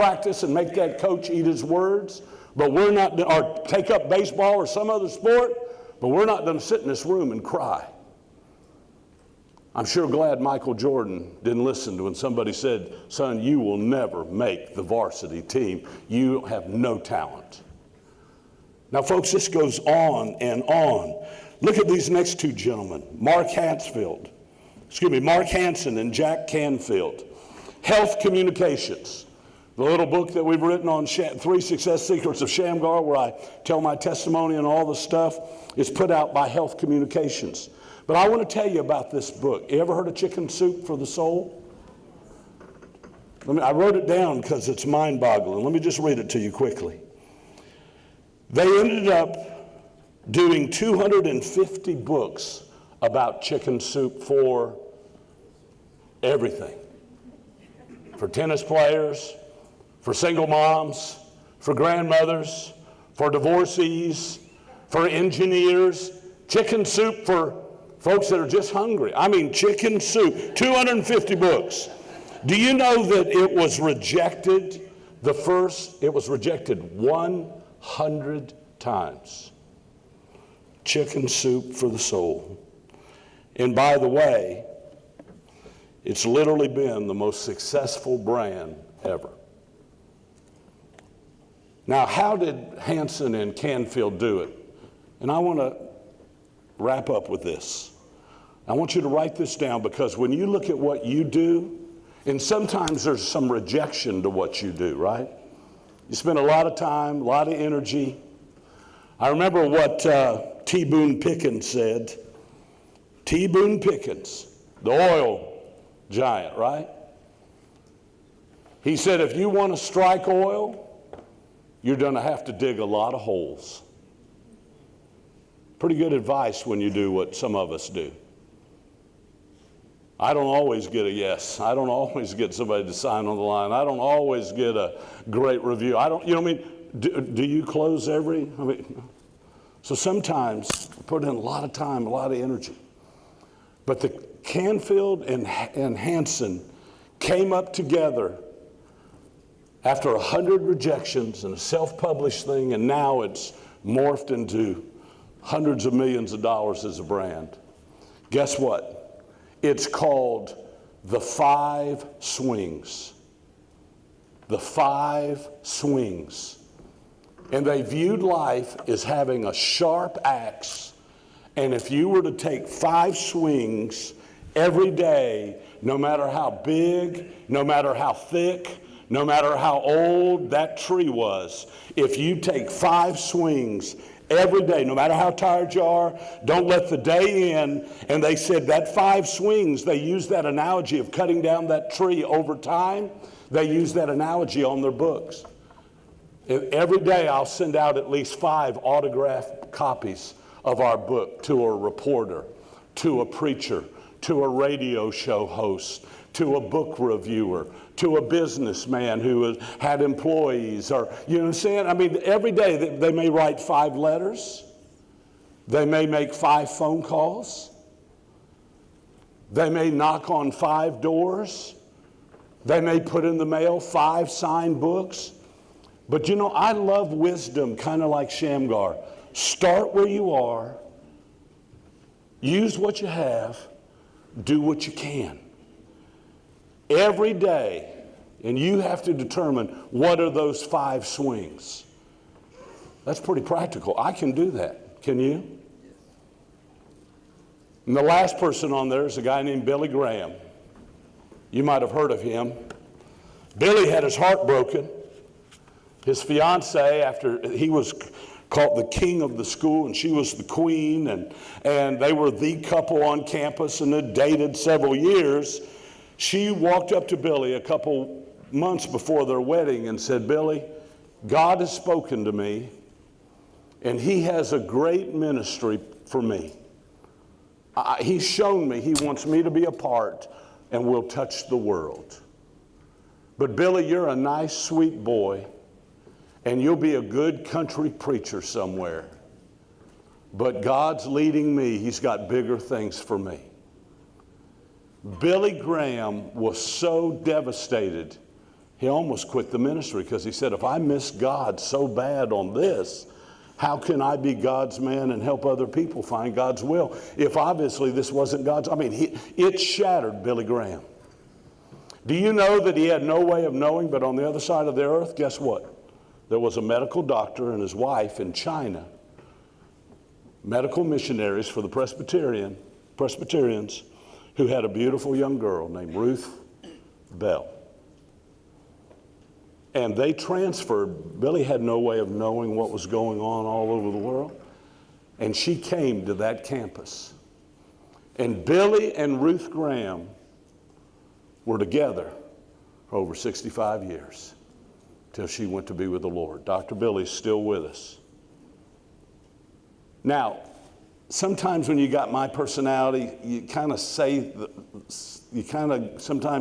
make that coach eat his words, but we're not, or take up baseball or some other sport, but we're not going to sit in this room and cry. I'm sure glad Michael Jordan didn't listen to when somebody said, son, you will never make the varsity team. You have no talent. Now, folks, this goes on and on. Look at these next two gentlemen, Mark Hansen and Jack Canfield. Health Communications, the little book that we've written on 3 Success Secrets of Shamgar, where I tell my testimony and all the stuff, is put out by Health Communications. But I want to tell you about this book. You ever heard of Chicken Soup for the Soul? I wrote it down because it's mind-boggling. Let me just read it to you quickly. They ended up doing 250 books about chicken soup for everything. For tennis players, for single moms, for grandmothers, for divorcees, for engineers, chicken soup for folks that are just hungry. I mean, chicken soup, 250 books. Do you know that it was rejected? It was rejected 100 times. Chicken Soup for the Soul. And by the way, it's literally been the most successful brand ever. Now, how did Hansen and Canfield do it? And I want to wrap up with this. I want you to write this down, because when you look at what you do, and sometimes there's some rejection to what you do, right? You spend a lot of time, a lot of energy. I remember what T. Boone Pickens said. T. Boone Pickens, the oil giant, right? He said, if you want to strike oil, you're going to have to dig a lot of holes. Pretty good advice when you do what some of us do. I don't always get a yes. I don't always get somebody to sign on the line. I don't always get a great review. Do you close every? So sometimes put in a lot of time, a lot of energy. But the Canfield and Hansen came up together after 100 rejections and a self-published thing, and now it's morphed into hundreds of millions of dollars as a brand. Guess what? It's called The 5 Swings. The 5 Swings. And they viewed life as having a sharp axe And if you were to take 5 swings every day, no matter how big, no matter how thick, no matter how old that tree was, if you take 5 swings every day, no matter how tired you are, don't let the day in. And they said that 5 swings, they used that analogy of cutting down that tree over time. They use that analogy on their books. Every day I'll send out at least 5 autographed copies of our book to a reporter, to a preacher, to a radio show host, to a book reviewer, to a businessman who had employees, or, you know what I'm saying? I mean, every day they may write 5 letters. They may make 5 phone calls. They may knock on 5 doors. They may put in the mail 5 signed books. But you know, I love wisdom, kind of like Shamgar. Start where you are. Use what you have. Do what you can. Every day, and you have to determine what are those 5 swings. That's pretty practical. I can do that. Can you? And the last person on there is a guy named Billy Graham. You might have heard of him. Billy had his heart broken. His fiancée, after he was called the king of the school and she was the queen, and they were the couple on campus and had dated several years, she walked up to Billy a couple months before their wedding and said, "Billy, God has spoken to me, and he has a great ministry for me. He's shown me he wants me to be a part, and will touch the world. But Billy, you're a nice, sweet boy, and you'll be a good country preacher somewhere. But God's leading me. He's got bigger things for me." Billy Graham was so devastated, he almost quit the ministry, because he said, if I miss God so bad on this, how can I be God's man and help other people find God's will if obviously this wasn't God's? I mean, it shattered Billy Graham. Do you know that he had no way of knowing, but on the other side of the earth, guess what? There was a medical doctor and his wife in China, medical missionaries for the Presbyterians, who had a beautiful young girl named Ruth Bell. And they transferred. Billy had no way of knowing what was going on all over the world. And she came to that campus. And Billy and Ruth Graham were together for over 65 years till she went to be with the Lord. Dr. Billy's still with us. Now, sometimes when you got my personality, you kind of sometimes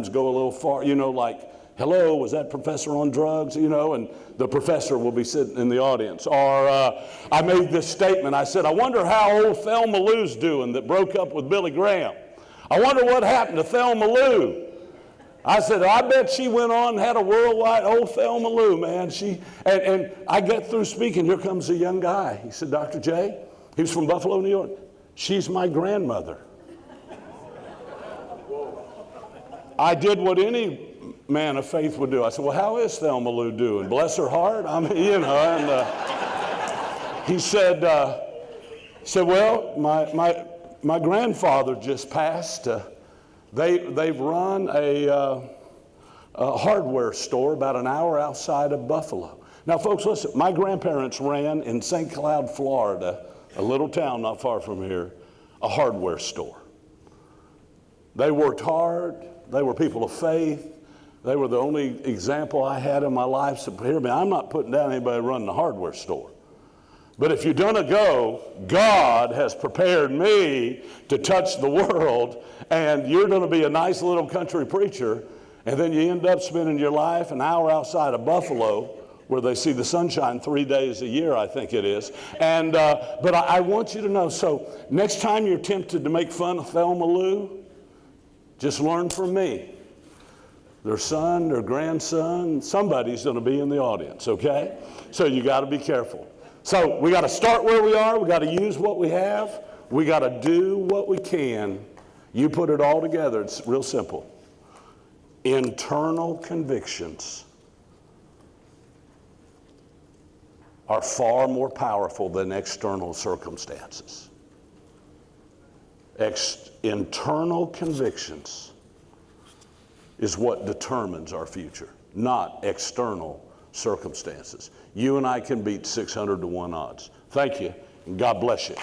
go a little far, you know, like, hello, was that professor on drugs? You know, and the professor will be sitting in the audience. Or I made this statement. I said, I wonder how old Thelma Lou's doing that broke up with Billy Graham. I wonder what happened to Thelma Lou. I said, I bet she went on and had a worldwide, old Thelma Lou, man. And I get through speaking. Here comes a young guy. He said, Dr. J, he was from Buffalo, New York. She's my grandmother. I did what any man of faith would do. I said, well, how is Thelma Lou doing? Bless her heart. I mean, you know, and he said, well, my grandfather just passed. They've run a hardware store about an hour outside of Buffalo. Now, folks, listen, my grandparents ran in St. Cloud, Florida, a little town not far from here, a hardware store. They worked hard. They were people of faith. They were the only example I had in my life. So hear me, I'm not putting down anybody running a hardware store. But if you're going to go, God has prepared me to touch the world, and you're going to be a nice little country preacher, and then you end up spending your life an hour outside of Buffalo, where they see the sunshine 3 days a year, I think it is. And but I want you to know, so next time you're tempted to make fun of Thelma Lou, just learn from me. Their son, their grandson, somebody's going to be in the audience, okay? So you got to be careful. So we got to start where we are. We got to use what we have. We got to do what we can. You put it all together. It's real simple. Internal convictions are far more powerful than external circumstances. Internal convictions is what determines our future, not external circumstances. You and I can beat 600 to 1 odds. Thank you, and God bless you.